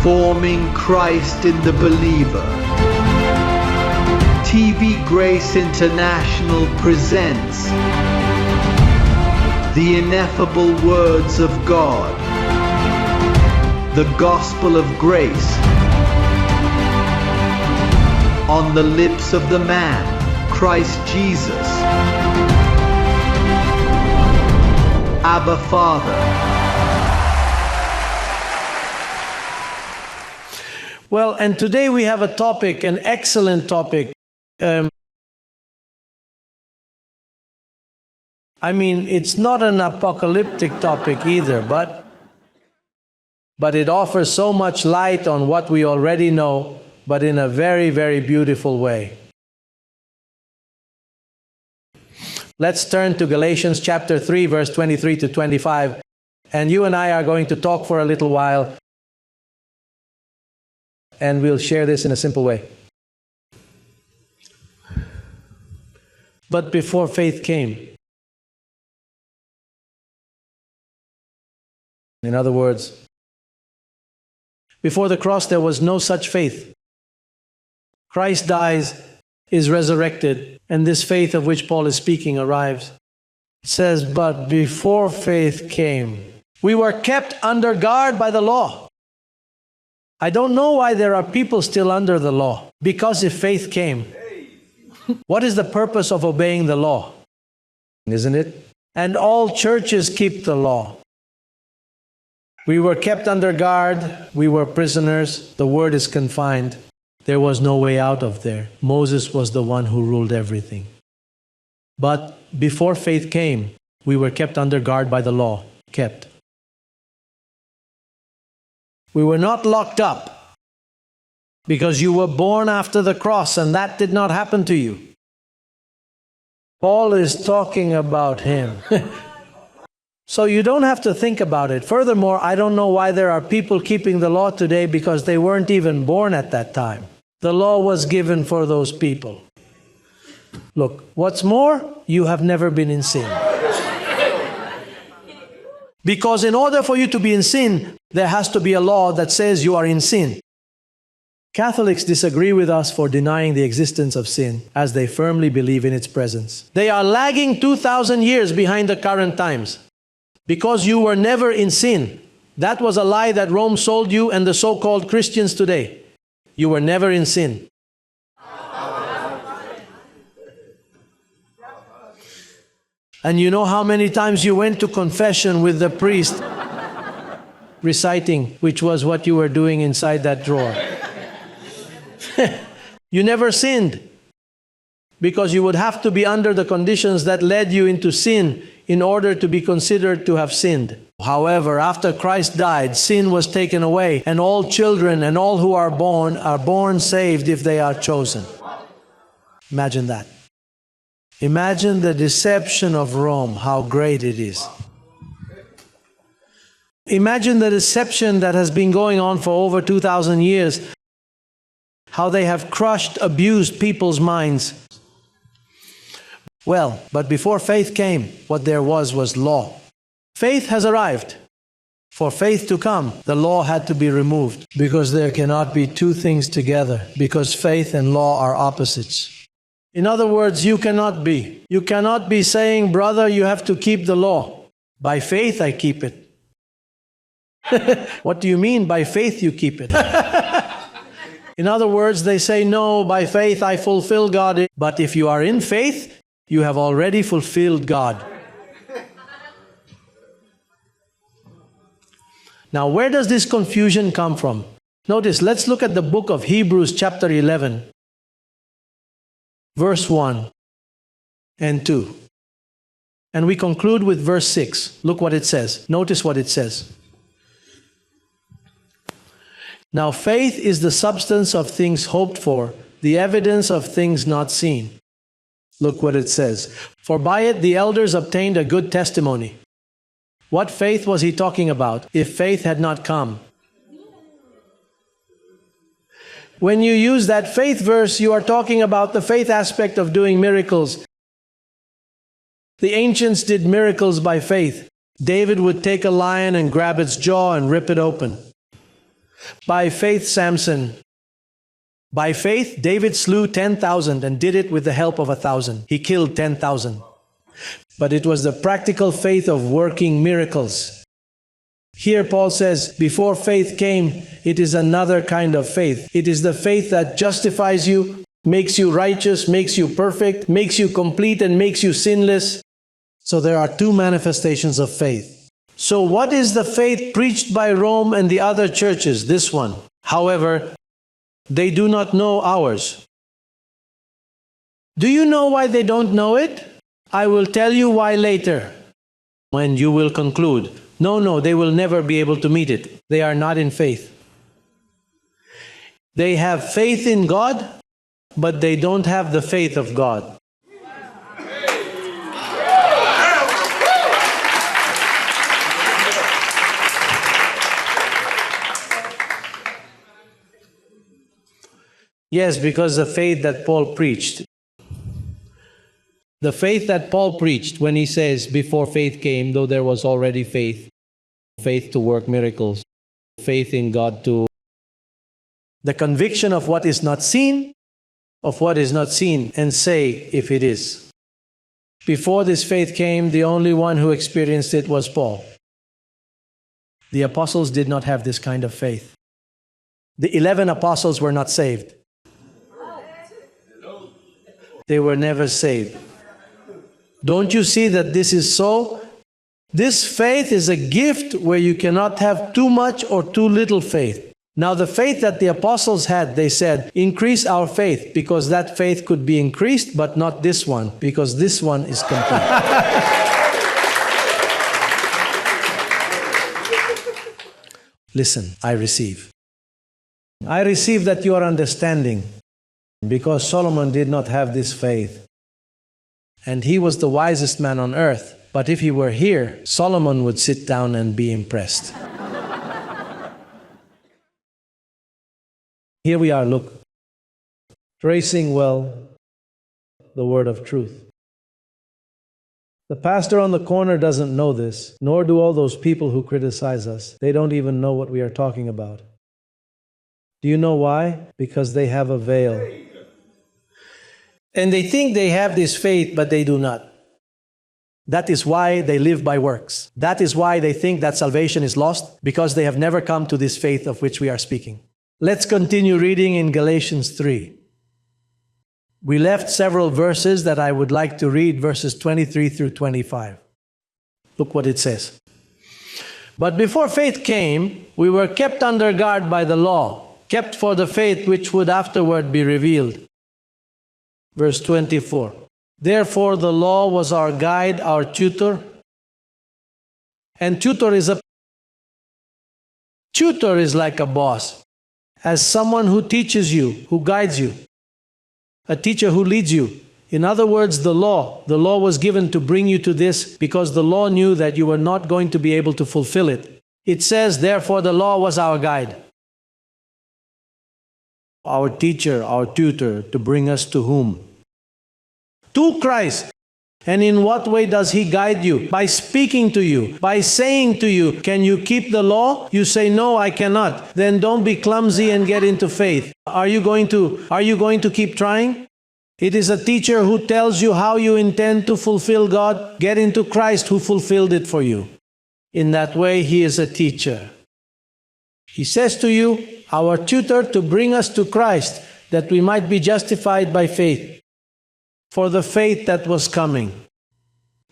forming Christ in the believer. TvGrace International presents the ineffable words of God, the gospel of grace, on the lips of the man, Christ Jesus. Abba Father. Well, and today we have a topic, an excellent topic. I mean, it's not an apocalyptic topic either, but it offers so much light on what we already know, but in a very, very beautiful way. Let's turn to Galatians chapter 3, verse 23 to 25, and you and I are going to talk for a little while, and we'll share this in a simple way. But before faith came, in other words, before the cross there was no such faith. Christ dies, is resurrected, and this faith of which Paul is speaking arrives. It says, but before faith came, we were kept under guard by the law. I don't know why there are people still under the law. Because if faith came, what is the purpose of obeying the law? Isn't it? And all churches keep the law. We were kept under guard. We were prisoners. The word is confined. There was no way out of there. Moses was the one who ruled everything. But before faith came, we were kept under guard by the law. Kept. We were not locked up because you were born after the cross and that did not happen to you. Paul is talking about him. So you don't have to think about it. Furthermore, I don't know why there are people keeping the law today because they weren't even born at that time. The law was given for those people. Look, what's more, you have never been in sin. Because in order for you to be in sin, there has to be a law that says you are in sin. Catholics disagree with us for denying the existence of sin, as they firmly believe in its presence. They are lagging 2,000 years behind the current times. Because you were never in sin. That was a lie that Rome sold you and the so-called Christians today. You were never in sin. And you know how many times you went to confession with the priest reciting, which was what you were doing inside that drawer. You never sinned because you would have to be under the conditions that led you into sin in order to be considered to have sinned. However, after Christ died, sin was taken away, and all children and all who are born saved if they are chosen. Imagine that. Imagine the deception of Rome, how great it is. Imagine the deception that has been going on for over 2,000 years, how they have crushed, abused people's minds. Well, but before faith came, what there was law. Faith has arrived. For faith to come, the law had to be removed, because there cannot be two things together, because faith and law are opposites. In other words, you cannot be saying, brother, you have to keep the law. By faith I keep it. What do you mean by faith you keep it? In other words, they say, no, by faith I fulfill God. But if you are in faith, you have already fulfilled God. Now, where does this confusion come from? Notice, let's look at the book of Hebrews chapter 11. Verse 1 and 2. And we conclude with verse 6. Look what it says. Notice what it says. Now faith is the substance of things hoped for, the evidence of things not seen. Look what it says. For by it the elders obtained a good testimony. What faith was he talking about if faith had not come? When you use that faith verse, you are talking about the faith aspect of doing miracles. The ancients did miracles by faith. David would take a lion and grab its jaw and rip it open. By faith, Samson. By faith, David slew 10,000 and did it with the help of 1,000. He killed 10,000. But it was the practical faith of working miracles. Here Paul says, before faith came, it is another kind of faith. It is the faith that justifies you, makes you righteous, makes you perfect, makes you complete, and makes you sinless. So there are two manifestations of faith. So what is the faith preached by Rome and the other churches? This one. However, they do not know ours. Do you know why they don't know it? I will tell you why later, when you will conclude. No, they will never be able to meet it. They are not in faith. They have faith in God, but they don't have the faith of God. Yes, because the faith that Paul preached. The faith that Paul preached when he says, before faith came, though there was already faith, faith to work miracles, faith in God to... The conviction of what is not seen, and say if it is. Before this faith came, the only one who experienced it was Paul. The apostles did not have this kind of faith. The 11 apostles were not saved. They were never saved. Don't you see that this is so? This faith is a gift where you cannot have too much or too little faith. Now the faith that the apostles had, they said, increase our faith, because that faith could be increased, but not this one, because this one is complete. Listen, I receive. I receive that you are understanding, because Solomon did not have this faith. And he was the wisest man on earth. But if he were here, Solomon would sit down and be impressed. Here we are, look. Tracing well the word of truth. The pastor on the corner doesn't know this, nor do all those people who criticize us. They don't even know what we are talking about. Do you know why? Because they have a veil. And they think they have this faith, but they do not. That is why they live by works. That is why they think that salvation is lost, because they have never come to this faith of which we are speaking. Let's continue reading in Galatians 3. We left several verses that I would like to read, verses 23 through 25. Look what it says. But before faith came, we were kept under guard by the law, kept for the faith which would afterward be revealed. Verse 24. Therefore the law was our guide, our tutor. And tutor is like a boss, as someone who teaches you, who guides you, a teacher who leads you. In other words, the law was given to bring you to this, because the law knew that you were not going to be able to fulfill it. It says, therefore the law was our guide, our teacher, our tutor, to bring us to whom? To Christ. And in what way does He guide you? By speaking to you, by saying to you, can you keep the law? You say, no, I cannot. Then don't be clumsy and get into faith. Are you going to keep trying? It is a teacher who tells you how you intend to fulfill God. Get into Christ who fulfilled it for you. In that way, He is a teacher. He says to you, our tutor, to bring us to Christ, that we might be justified by faith, for the faith that was coming.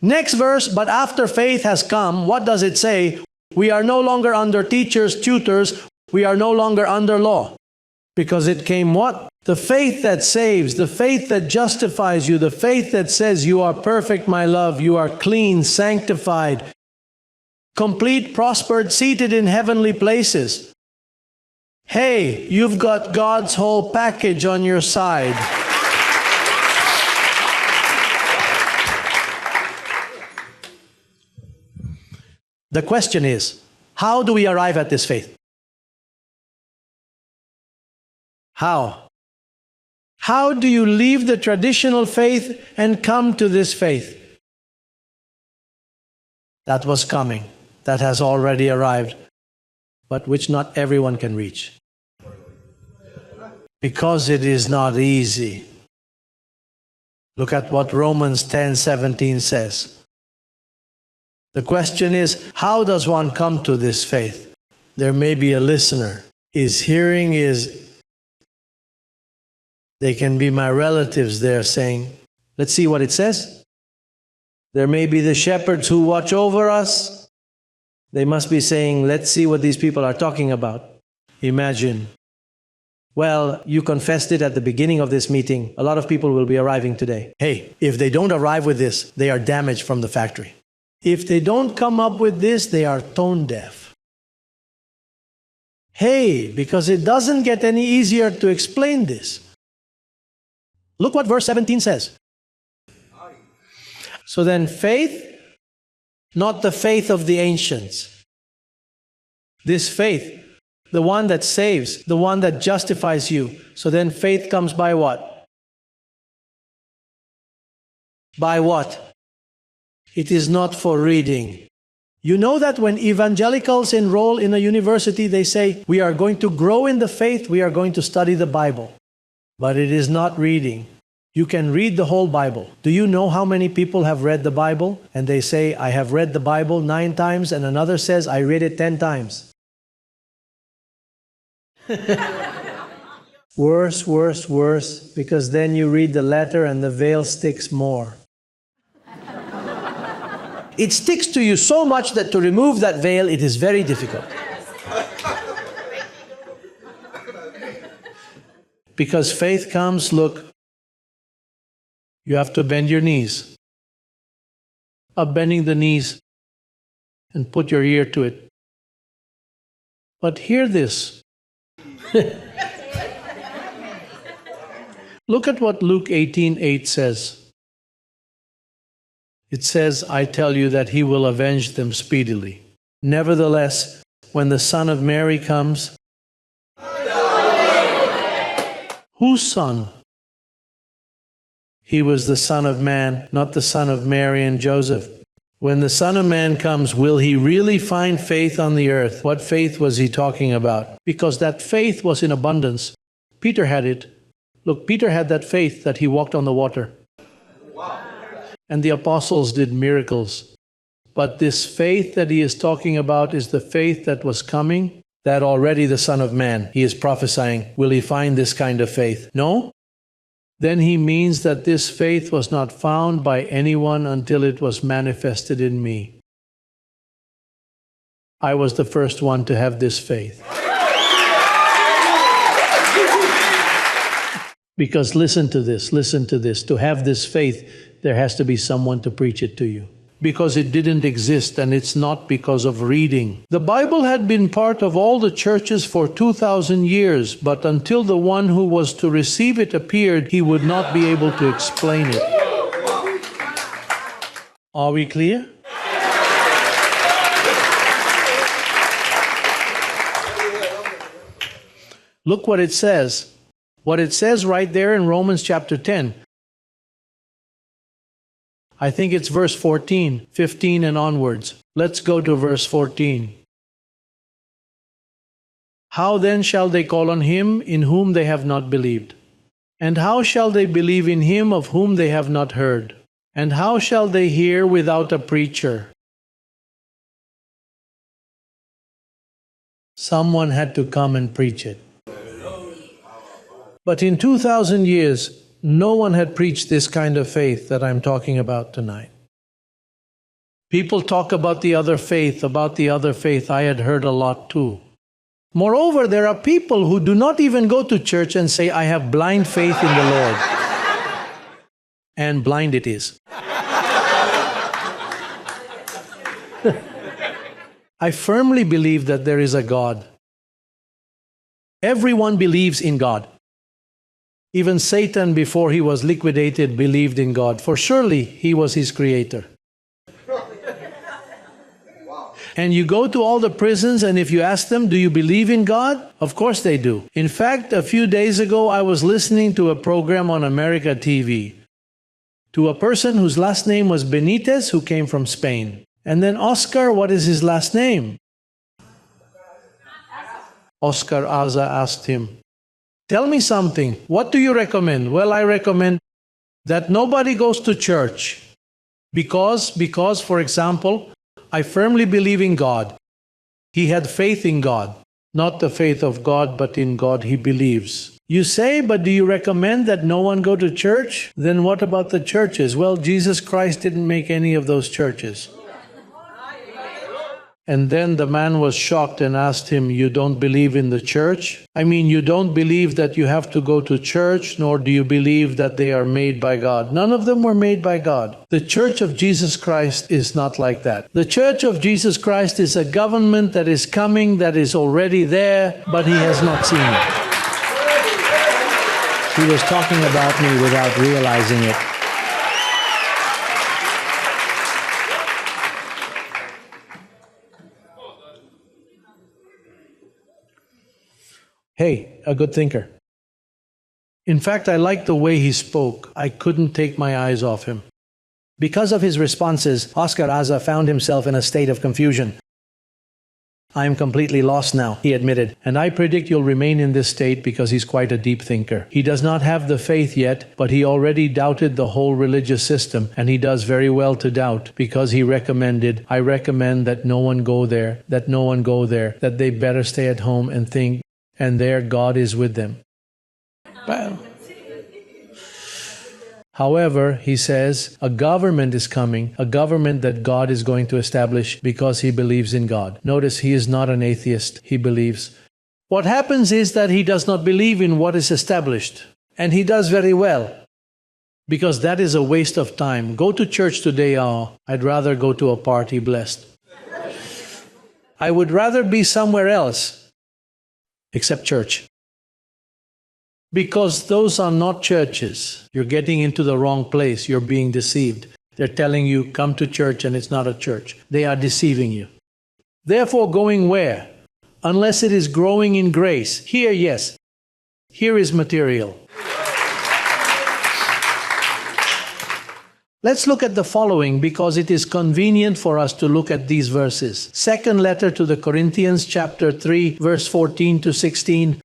Next verse, but after faith has come, what does it say? We are no longer under teachers, tutors, we are no longer under law. Because it came what? The faith that saves, the faith that justifies you, the faith that says you are perfect, my love, you are clean, sanctified, complete, prospered, seated in heavenly places. Hey, you've got God's whole package on your side. The question is, how do we arrive at this faith? How? How do you leave the traditional faith and come to this faith? That was coming. That has already arrived. but which not everyone can reach. Because it is not easy. Look at what Romans 10:17 says. The question is, how does one come to this faith? There may be a listener. His hearing is, they can be my relatives there saying, let's see what it says. There may be the shepherds who watch over us. They must be saying, let's see what these people are talking about. Imagine. Well, you confessed it at the beginning of this meeting. A lot of people will be arriving today. Hey, if they don't arrive with this, they are damaged from the factory. If they don't come up with this, they are tone deaf. Hey, because it doesn't get any easier to explain this. Look what verse 17 says. So then faith, not the faith of the ancients. This faith, the one that saves, the one that justifies you. So then faith comes by what? By what? It is not for reading. You know that when evangelicals enroll in a university, they say, we are going to grow in the faith, we are going to study the Bible. But it is not reading. You can read the whole Bible. Do you know how many people have read the Bible? And they say, I have read the Bible 9 times, and another says, I read it 10 times. Worse, worse, worse, because then you read the letter and the veil sticks more. It sticks to you so much that to remove that veil, it is very difficult. Because faith comes, look, you have to bend your knees. Up bending the knees and put your ear to it. But hear this. Look at what Luke 18:8 says. It says, I tell you that he will avenge them speedily. Nevertheless, when the Son of Mary comes, whose son? He was the Son of Man, not the son of Mary and Joseph. When the Son of Man comes, will he really find faith on the earth? What faith was he talking about? Because that faith was in abundance. Peter had it. Look, Peter had that faith that he walked on the water. And the apostles did miracles. But this faith that he is talking about is the faith that was coming, that already the Son of Man, he is prophesying, will he find this kind of faith? No? Then he means that this faith was not found by anyone until it was manifested in me. I was the first one to have this faith. Because listen to this. To have this faith, there has to be someone to preach it to you. Because it didn't exist, and it's not because of reading. The Bible had been part of all the churches for 2,000 years, but until the one who was to receive it appeared, he would not be able to explain it. Are we clear? Look what it says. What it says right there in Romans chapter 10. I think it's verse 14, 15 and onwards. Let's go to verse 14. How then shall they call on him in whom they have not believed? And how shall they believe in him of whom they have not heard? And how shall they hear without a preacher? Someone had to come and preach it. But in 2,000 years, no one had preached this kind of faith that I'm talking about tonight. People talk about the other faith, I had heard a lot too. Moreover, there are people who do not even go to church and say, I have blind faith in the Lord. And blind it is. I firmly believe that there is a God. Everyone believes in God. Even Satan, before he was liquidated, believed in God, for surely he was his creator. And you go to all the prisons, and if you ask them, do you believe in God? Of course they do. In fact, a few days ago, I was listening to a program on America TV to a person whose last name was Benitez, who came from Spain. And then Oscar, what is his last name? Oscar Aza asked him, "Tell me something. What do you recommend?" "Well, I recommend that nobody goes to church because, for example, I firmly believe in God." He had faith in God, not the faith of God, but in God he believes. You say, "But do you recommend that no one go to church?" Then what about the churches? Well, Jesus Christ didn't make any of those churches. And then the man was shocked and asked him, "You don't believe in the church? I mean, you don't believe that you have to go to church, nor do you believe that they are made by God." None of them were made by God. The Church of Jesus Christ is not like that. The Church of Jesus Christ is a government that is coming, that is already there, but he has not seen it. He was talking about me without realizing it. Hey, a good thinker. In fact, I liked the way he spoke. I couldn't take my eyes off him. Because of his responses, Oscar Aza found himself in a state of confusion. "I am completely lost now," he admitted, "and I predict you'll remain in this state because he's quite a deep thinker. He does not have the faith yet, but he already doubted the whole religious system, and he does very well to doubt because he recommended, I recommend that no one go there, that they better stay at home and think, and there God is with them." Well, however, he says, a government is coming, a government that God is going to establish because he believes in God. Notice he is not an atheist, he believes. What happens is that he does not believe in what is established, and he does very well, because that is a waste of time. Go to church today, I'd rather go to a party blessed. I would rather be somewhere else except church. Because those are not churches. You're getting into the wrong place. You're being deceived. They're telling you, come to church, and it's not a church. They are deceiving you. Therefore, going where? Unless it is growing in grace. Here, yes. Here is material. Let's look at the following because it is convenient for us to look at these verses. Second letter to the Corinthians, chapter 3, verse 14 to 16.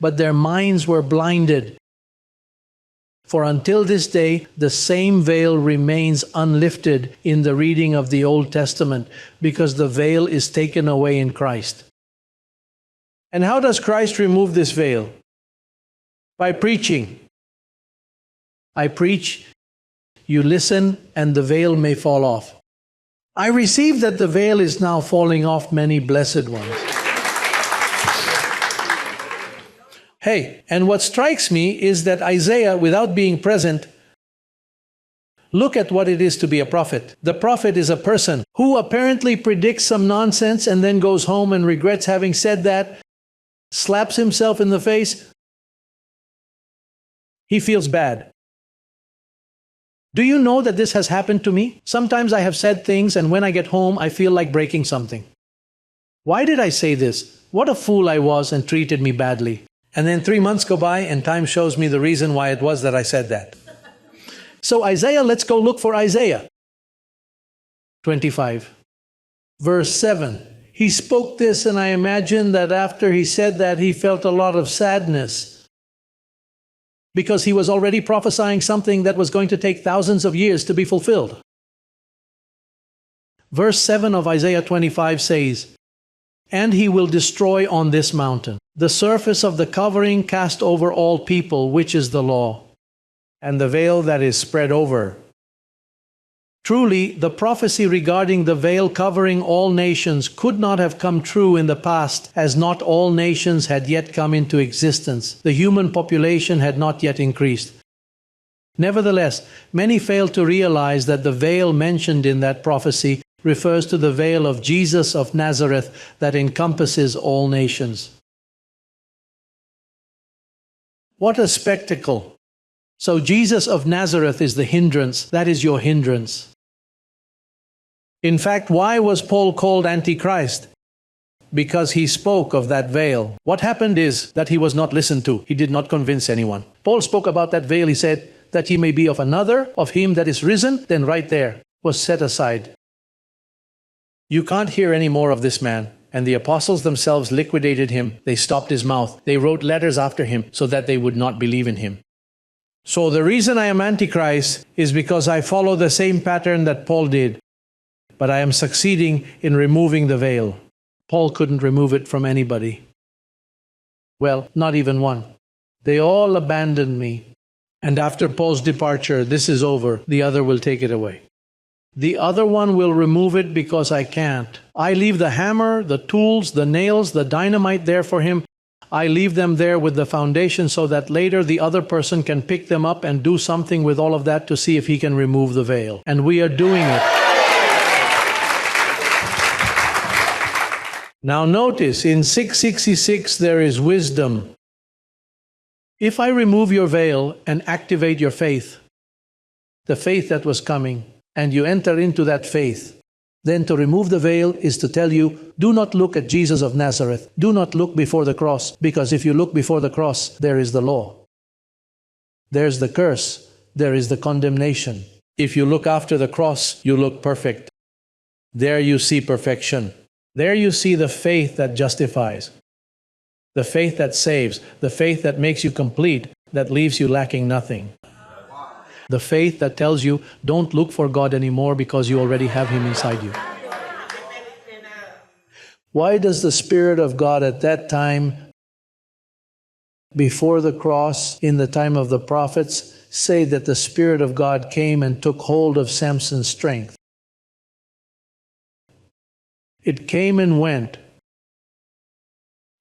But their minds were blinded. For until this day, the same veil remains unlifted in the reading of the Old Testament, because the veil is taken away in Christ. And how does Christ remove this veil? By preaching. I preach, you listen, and the veil may fall off. I receive that the veil is now falling off many blessed ones. Hey, and what strikes me is that Isaiah, without being present, look at what it is to be a prophet. The prophet is a person who apparently predicts some nonsense and then goes home and regrets having said that, slaps himself in the face. He feels bad. Do you know that this has happened to me? Sometimes I have said things, and when I get home, I feel like breaking something. Why did I say this? What a fool I was and treated me badly. And then 3 months go by, and time shows me the reason why it was that I said that. So Isaiah, let's go look for Isaiah 25. Verse 7. He spoke this, and I imagine that after he said that, he felt a lot of sadness, because he was already prophesying something that was going to take thousands of years to be fulfilled. Verse 7 of Isaiah 25 says, "And he will destroy on this mountain the surface of the covering cast over all people, which is the law, and the veil that is spread over." Truly, the prophecy regarding the veil covering all nations could not have come true in the past, as not all nations had yet come into existence. The human population had not yet increased. Nevertheless, many fail to realize that the veil mentioned in that prophecy refers to the veil of Jesus of Nazareth that encompasses all nations. What a spectacle! So Jesus of Nazareth is the hindrance. That is your hindrance. In fact, why was Paul called Antichrist? Because he spoke of that veil. What happened is that he was not listened to. He did not convince anyone. Paul spoke about that veil. He said, "That ye may be of another, of him that is risen," then right there was set aside. You can't hear any more of this man. And the apostles themselves liquidated him. They stopped his mouth. They wrote letters after him so that they would not believe in him. So the reason I am Antichrist is because I follow the same pattern that Paul did, but I am succeeding in removing the veil. Paul couldn't remove it from anybody. Well, not even one. They all abandoned me. And after Paul's departure, this is over. The other will take it away. The other one will remove it because I can't. I leave the hammer, the tools, the nails, the dynamite there for him. I leave them there with the foundation so that later the other person can pick them up and do something with all of that to see if he can remove the veil. And we are doing it. Now notice, in 666 there is wisdom. If I remove your veil and activate your faith, the faith that was coming, and you enter into that faith, then to remove the veil is to tell you, do not look at Jesus of Nazareth. Do not look before the cross, because if you look before the cross, there is the law. There's the curse. There is the condemnation. If you look after the cross, you look perfect. There you see perfection. There you see the faith that justifies, the faith that saves, the faith that makes you complete, that leaves you lacking nothing. The faith that tells you, don't look for God anymore because you already have Him inside you. Why does the Spirit of God at that time, before the cross, in the time of the prophets, say that the Spirit of God came and took hold of Samson's strength? It came and went.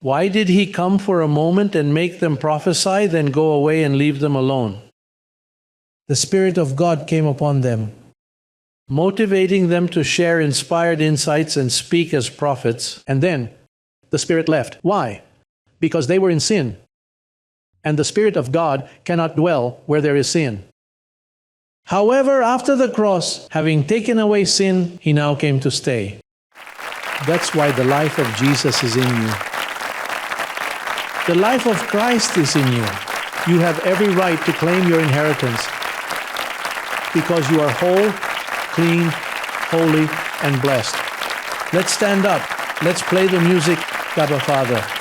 Why did he come for a moment and make them prophesy, then go away and leave them alone? The Spirit of God came upon them, motivating them to share inspired insights and speak as prophets, and then the Spirit left. Why? Because they were in sin, and the Spirit of God cannot dwell where there is sin. However, after the cross, having taken away sin, He now came to stay. That's why the life of Jesus is in you. The life of Christ is in you. You have every right to claim your inheritance because you are whole, clean, holy, and blessed. Let's stand up. Let's play the music, Abba Father.